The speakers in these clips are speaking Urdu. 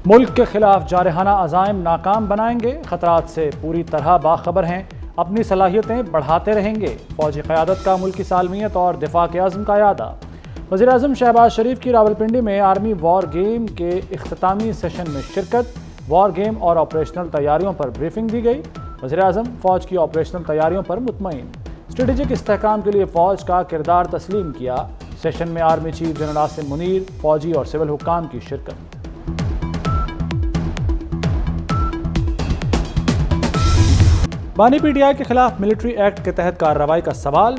ملک کے خلاف جارحانہ عزائم ناکام بنائیں گے، خطرات سے پوری طرح باخبر ہیں، اپنی صلاحیتیں بڑھاتے رہیں گے۔ فوجی قیادت کا ملکی سالمیت اور دفاع کے عزم کا اعادہ۔ وزیر اعظم شہباز شریف کی راولپنڈی میں آرمی وار گیم کے اختتامی سیشن میں شرکت، وار گیم اور آپریشنل تیاریوں پر بریفنگ دی گئی۔ وزیر اعظم فوج کی آپریشنل تیاریوں پر مطمئن، اسٹریٹجک استحکام کے لیے فوج کا کردار تسلیم کیا۔ سیشن میں army chief general Asim Munir, فوجی اور سول حکام کی شرکت۔ بانی پی ٹی آئی کے خلاف ملٹری ایکٹ کے تحت کارروائی کا سوال،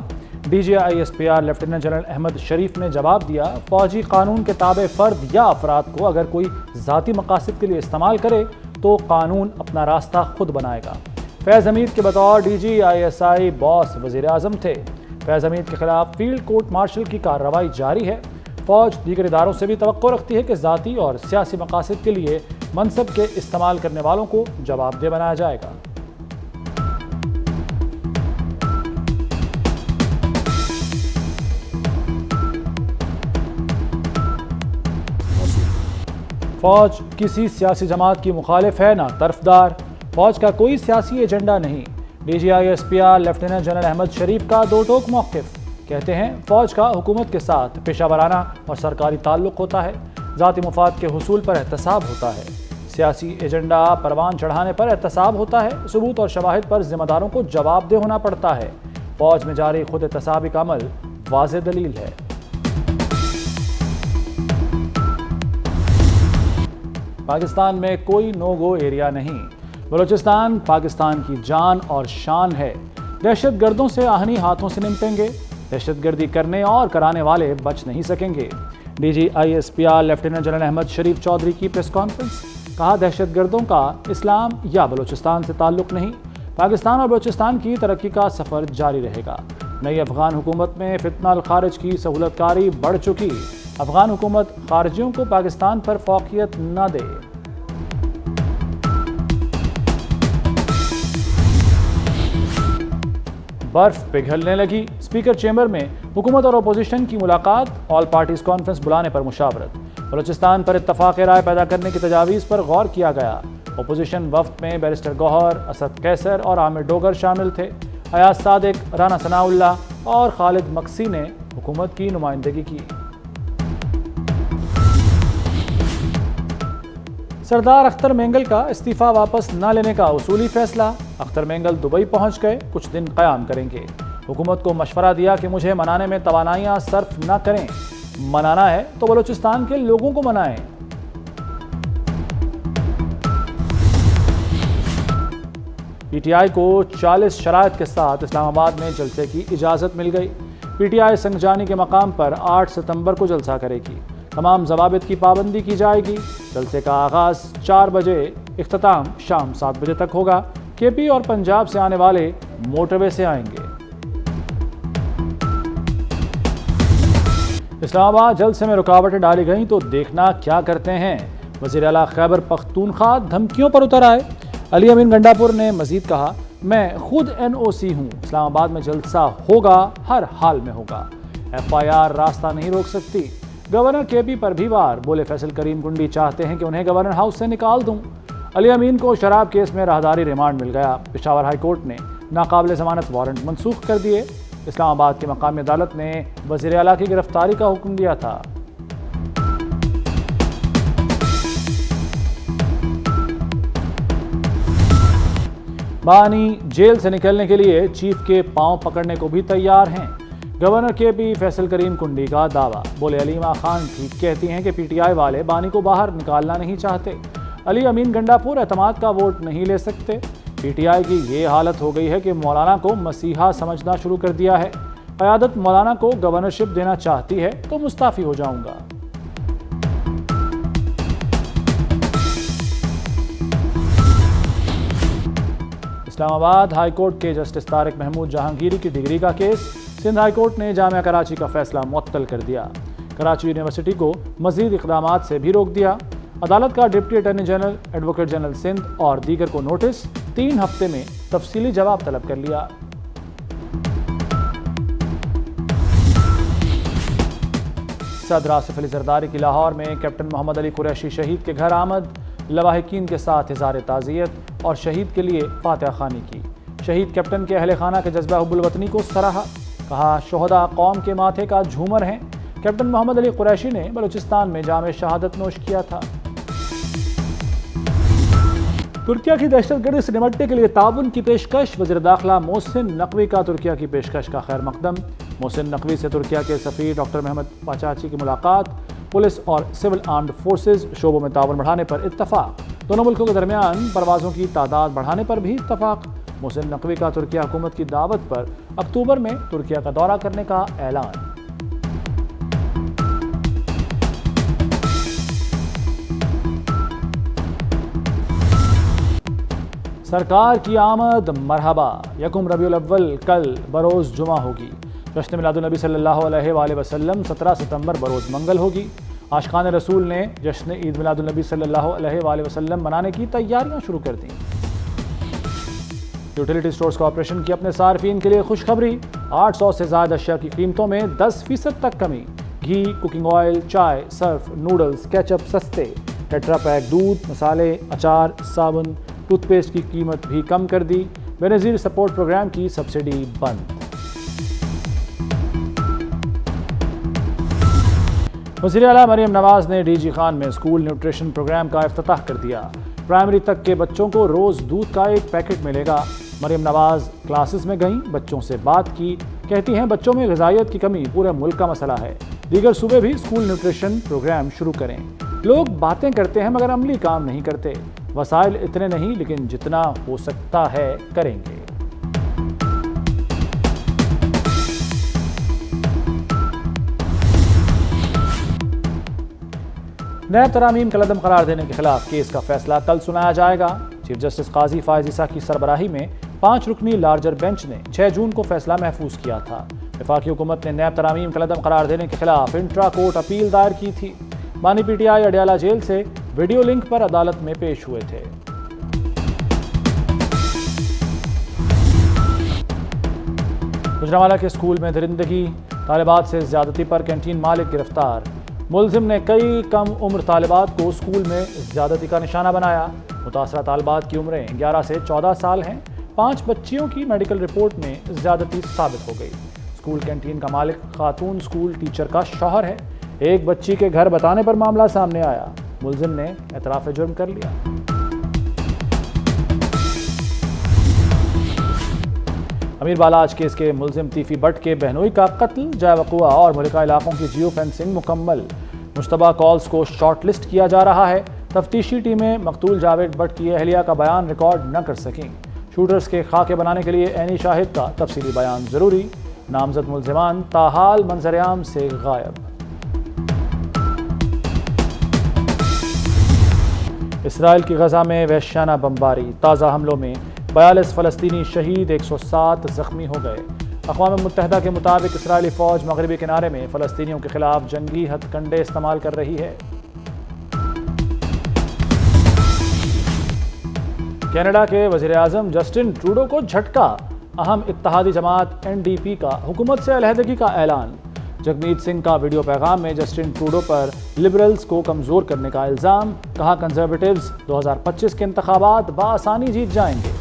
D G I S P R lieutenant general Ahmed Sharif نے جواب دیا، فوجی قانون کے تابع فرد یا افراد کو اگر کوئی ذاتی مقاصد کے لیے استعمال کرے تو قانون اپنا راستہ خود بنائے گا۔ فیض حمید کے بطور D G I S I باس وزیر اعظم تھے۔ فیض حمید کے خلاف فیلڈ کورٹ مارشل کی کارروائی جاری ہے۔ فوج دیگر اداروں سے بھی توقع رکھتی ہے کہ ذاتی اور سیاسی مقاصد کے لیے منصب کے استعمال کرنے والوں کو جواب دہ بنایا جائے گا۔ فوج کسی سیاسی جماعت کی مخالف ہے نہ طرفدار، فوج کا کوئی سیاسی ایجنڈا نہیں۔ D G I S P R lieutenant general Ahmed Sharif کا دو ٹوک موقف، کہتے ہیں فوج کا حکومت کے ساتھ پیشہ ورانہ اور سرکاری تعلق ہوتا ہے، ذاتی مفاد کے حصول پر احتساب ہوتا ہے، سیاسی ایجنڈا پروان چڑھانے پر احتساب ہوتا ہے، ثبوت اور شواہد پر ذمہ داروں کو جواب دہ ہونا پڑتا ہے۔ فوج میں جاری خود احتسابی کا عمل واضح دلیل ہے۔ پاکستان میں کوئی نو گو ایریا نہیں، بلوچستان پاکستان کی جان اور شان ہے، دہشت گردوں سے آہنی ہاتھوں سے نمٹیں گے، دہشت گردی کرنے اور کرانے والے بچ نہیں سکیں گے۔ D G I S P R lieutenant general Ahmed Sharif Chaudhry کی پریس کانفرنس، کہا دہشت گردوں کا اسلام یا بلوچستان سے تعلق نہیں، پاکستان اور بلوچستان کی ترقی کا سفر جاری رہے گا۔ نئی افغان حکومت میں فتنہ الخارج کی سہولت کاری بڑھ چکی، افغان حکومت خارجیوں کو پاکستان پر فوقیت نہ دے۔ برف پگھلنے لگی، اسپیکر چیمبر میں حکومت اور اپوزیشن کی ملاقات، آل پارٹیز کانفرنس بلانے پر مشاورت، بلوچستان پر اتفاق رائے پیدا کرنے کی تجاویز پر غور کیا گیا۔ اپوزیشن وفد میں بیرسٹر گوہر، اسد قیصر اور عامر ڈوگر شامل تھے۔ ایاز صادق، رانا ثناء اللہ اور خالد مکسی نے حکومت کی نمائندگی کی۔ سردار اختر مینگل کا استعفیٰ واپس نہ لینے کا اصولی فیصلہ، اختر مینگل دبئی پہنچ گئے، کچھ دن قیام کریں گے۔ حکومت کو مشورہ دیا کہ مجھے منانے میں توانائیاں صرف نہ کریں، منانا ہے تو بلوچستان کے لوگوں کو منائیں۔ پی ٹی آئی کو 40 شرائط کے ساتھ اسلام آباد میں جلسے کی اجازت مل گئی۔ پی ٹی آئی سنگجانی کے مقام پر 8 ستمبر کو جلسہ کرے گی، تمام ضوابط کی پابندی کی جائے گی۔ جلسے کا آغاز 4 بجے، اختتام شام 7 بجے تک ہوگا۔ کے پی اور پنجاب سے آنے والے موٹر وے سے آئیں گے۔ اسلام آباد جلسے میں رکاوٹیں ڈالی گئیں تو دیکھنا کیا کرتے ہیں، وزیر اعلیٰ خیبر پختونخوا دھمکیوں پر اتر آئے۔ علی امین گنڈاپور نے مزید کہا، میں خود این او سی ہوں، اسلام آباد میں جلسہ ہوگا، ہر حال میں ہوگا، ایف آئی آر راستہ نہیں روک سکتی۔ گورنر کے پی پر بھی وار، بولے فیصل کریم کنڈی چاہتے ہیں کہ انہیں گورنر ہاؤس سے نکال دوں۔ علی امین کو شراب کیس میں راہداری ریمانڈ مل گیا، پشاور ہائی کورٹ نے ناقابل ضمانت وارنٹ منسوخ کر دیے۔ اسلام آباد کی مقامی عدالت نے وزیر اعلیٰ کی گرفتاری کا حکم دیا تھا۔ بانی جیل سے نکلنے کے لیے چیف کے پاؤں پکڑنے کو بھی تیار ہیں، گورنر کے پی فیصل کریم کنڈی کا دعویٰ، بولے علیمہ خان ٹھیک کہتی ہیں کہ پی ٹی آئی والے بانی کو باہر نکالنا نہیں چاہتے، علی امین گنڈاپور اعتماد کا ووٹ نہیں لے سکتے۔ پی ٹی آئی کی یہ حالت ہو گئی ہے کہ مولانا کو مسیحا سمجھنا شروع کر دیا ہے، قیادت مولانا کو گورنرشپ دینا چاہتی ہے تو مستعفی ہو جاؤں گا۔ اسلام آباد ہائی کورٹ کے جسٹس طارق محمود جہانگیری کی ڈگری کا کیس، سندھ ہائی کورٹ نے جامعہ کراچی کا فیصلہ معطل کر دیا، کراچی یونیورسٹی کو مزید اقدامات سے بھی روک دیا۔ عدالت کا deputy attorney general, advocate general Sindh اور دیگر کو نوٹس، 3 ہفتے میں تفصیلی جواب طلب کر لیا۔ صدر آصف علی زرداری کی لاہور میں کیپٹن محمد علی قریشی شہید کے گھر آمد، لواحقین کے ساتھ اظہار تعزیت اور شہید کے لیے فاتحہ خوانی کی۔ شہید کیپٹن کے اہل خانہ کے جذبہ حب الوطنی کو سراہا، کہا شہداء قوم کے ماتھے کا جھومر ہیں۔ کیپٹن محمد علی قریشی نے بلوچستان میں جام شہادت نوش کیا تھا۔ ترکیہ کی دہشت گردی سے نمٹنے کے لیے تعاون کی پیشکش، وزیر داخلہ محسن نقوی کا ترکیہ کی پیشکش کا خیر مقدم۔ محسن نقوی سے ترکیہ کے سفیر ڈاکٹر محمد پاچاچی کی ملاقات، پولیس اور سول آرمڈ فورسز شعبوں میں تعاون بڑھانے پر اتفاق، دونوں ملکوں کے درمیان پروازوں کی تعداد بڑھانے پر بھی اتفاق۔ محسن نقوی کا ترکیہ حکومت کی دعوت پر اکتوبر میں ترکیہ کا دورہ کرنے کا اعلان۔ سرکار کی آمد مرحبا، یکم ربیع الاول کل بروز جمعہ ہوگی۔ جشن میلاد النبی صلی اللہ علیہ وآلہ وسلم 17 ستمبر بروز منگل ہوگی۔ عاشقان رسول نے جشن عید میلاد النبی صلی اللہ علیہ وآلہ وسلم منانے کی تیاریاں شروع کر دیں۔ یوٹیلیٹی سٹورز کارپوریشن کی اپنے صارفین کے لیے خوشخبری، 800 سے زائد اشیاء کی قیمتوں میں 10% تک کمی۔ گھی، کوکنگ آئل، چائے، سرف، نوڈلز، کیچپ سستے، ٹیٹرا پیک دودھ، مسالے، اچار، صابن، ٹوتھ پیسٹ کی قیمت بھی کم کر دی۔ بے نظیر سپورٹ پروگرام کی سبسڈی بند۔ وزیر اعلیٰ مریم نواز نے ڈی جی خان میں اسکول نیوٹریشن پروگرام کا افتتاح کر دیا۔ پرائمری تک کے بچوں کو روز دودھ کا ایک پیکٹ ملے گا۔ مریم نواز کلاسز میں گئیں، بچوں سے بات کی، کہتی ہیں بچوں میں غذائیت کی کمی پورے ملک کا مسئلہ ہے، دیگر صوبے بھی اسکول نیوٹریشن پروگرام شروع کریں۔ لوگ باتیں کرتے ہیں مگر عملی کام نہیں کرتے، وسائل اتنے نہیں لیکن جتنا ہو سکتا ہے کریں گے۔ نیب ترامیم کا عدم قرار دینے کے خلاف کیس کا فیصلہ کل سنایا جائے گا۔ چیف جسٹس قاضی فائز عیسیٰ کی سربراہی میں 5 رکنی لارجر بینچ نے 6 جون کو فیصلہ محفوظ کیا تھا۔ وفاقی حکومت نے نیب ترامیم کا عدم قرار دینے کے خلاف انٹرا کورٹ اپیل دائر کی تھی۔ بانی PTI Adiala jail سے ویڈیو لنک پر عدالت میں پیش ہوئے تھے۔ گجرانوالہ کے اسکول میں درندگی، طالبات سے زیادتی پر کینٹین مالک گرفتار۔ ملزم نے کئی کم عمر طالبات کو اسکول میں زیادتی کا نشانہ بنایا۔ متاثرہ طالبات کی عمریں 11 سے 14 سال ہیں۔ 5 بچیوں کی میڈیکل رپورٹ میں زیادتی ثابت ہو گئی۔ اسکول کینٹین کا مالک خاتون اسکول ٹیچر کا شوہر ہے۔ ایک بچی کے گھر بتانے پر معاملہ سامنے آیا، ملزم نے اعتراف جرم کر لیا۔ امیر بالاج کیس کے ملزم تیفی بٹ کے بہنوئی کا قتل، جائے وقوع اور ملکہ علاقوں کی جیو فینسنگ مکمل۔ مشتبہ کالز کو شارٹ لسٹ کیا جا رہا ہے۔ تفتیشی ٹیمیں مقتول جاوید بٹ کی اہلیہ کا بیان ریکارڈ نہ کر سکیں۔ شوٹرز کے خاکے بنانے کے لیے عینی شاہد کا تفصیلی بیان ضروری۔ نامزد ملزمان تاحال منظر عام سے غائب۔ اسرائیل کی غزہ میں وحشیانہ بمباری، تازہ حملوں میں 42 فلسطینی شہید، 107 زخمی ہو گئے۔ اقوام متحدہ کے مطابق اسرائیلی فوج مغربی کنارے میں فلسطینیوں کے خلاف جنگی ہتھ کنڈے استعمال کر رہی ہے۔ کینیڈا کے وزیر اعظم جسٹن ٹروڈو کو جھٹکا، اہم اتحادی جماعت NDP کا حکومت سے علیحدگی کا اعلان۔ جگمیت سنگھ کا ویڈیو پیغام میں جسٹن ٹروڈو پر لبرلز کو کمزور کرنے کا الزام، کہا کنزرویٹیوز 2025 کے انتخابات بآسانی جیت جائیں گے۔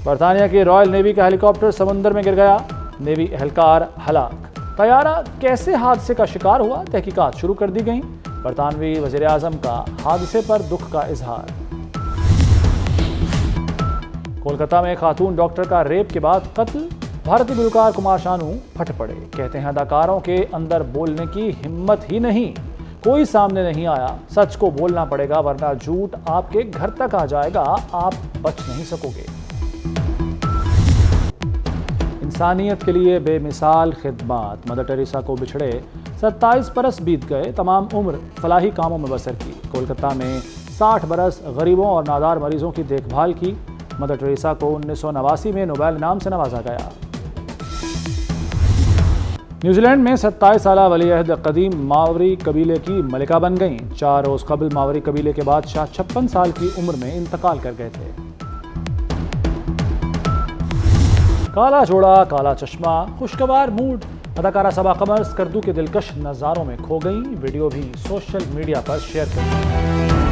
برطانیہ کے رائل نیوی کا ہیلی کاپٹر سمندر میں گر گیا، نیوی اہلکار ہلاک۔ طیارہ کیسے حادثے کا شکار ہوا، تحقیقات شروع کر دی گئیں۔ برطانوی وزیر اعظم کا حادثے پر دکھ کا اظہار۔ کولکتہ میں خاتون ڈاکٹر کا ریپ کے بعد قتل، بھارتی گلوکار کمار شانو پھٹ پڑے، کہتے ہیں اداکاروں کے اندر بولنے کی ہمت ہی نہیں، کوئی سامنے نہیں آیا، سچ کو بولنا پڑے گا ورنہ جھوٹ آپ کے گھر تک آ جائے گا، آپ بچ نہیں سکو گے۔ انسانیت کے لیے بے مثال خدمات، مدر ٹریسا کو بچھڑے 27 برس بیت گئے، تمام عمر فلاحی کاموں میں بسر کی۔ کولکتہ میں 60 برس غریبوں اور نادار مریضوں کی دیکھ بھال کی۔ مدر ٹریسا کو 1989 میں نوبل انعام سے نوازا گیا۔ نیوزی لینڈ میں 27 سالہ ولی عہد قدیم ماوری قبیلے کی ملکہ بن گئیں۔ 4 روز قبل ماوری قبیلے کے بادشاہ 56 سال کی عمر میں انتقال کر گئے تھے۔ کالا جوڑا کالا چشمہ، خوشگوار موڈ، اداکارہ صبا قمر اسکردو کے دلکش نظاروں میں کھو گئیں، ویڈیو بھی سوشل میڈیا پر شیئر کی۔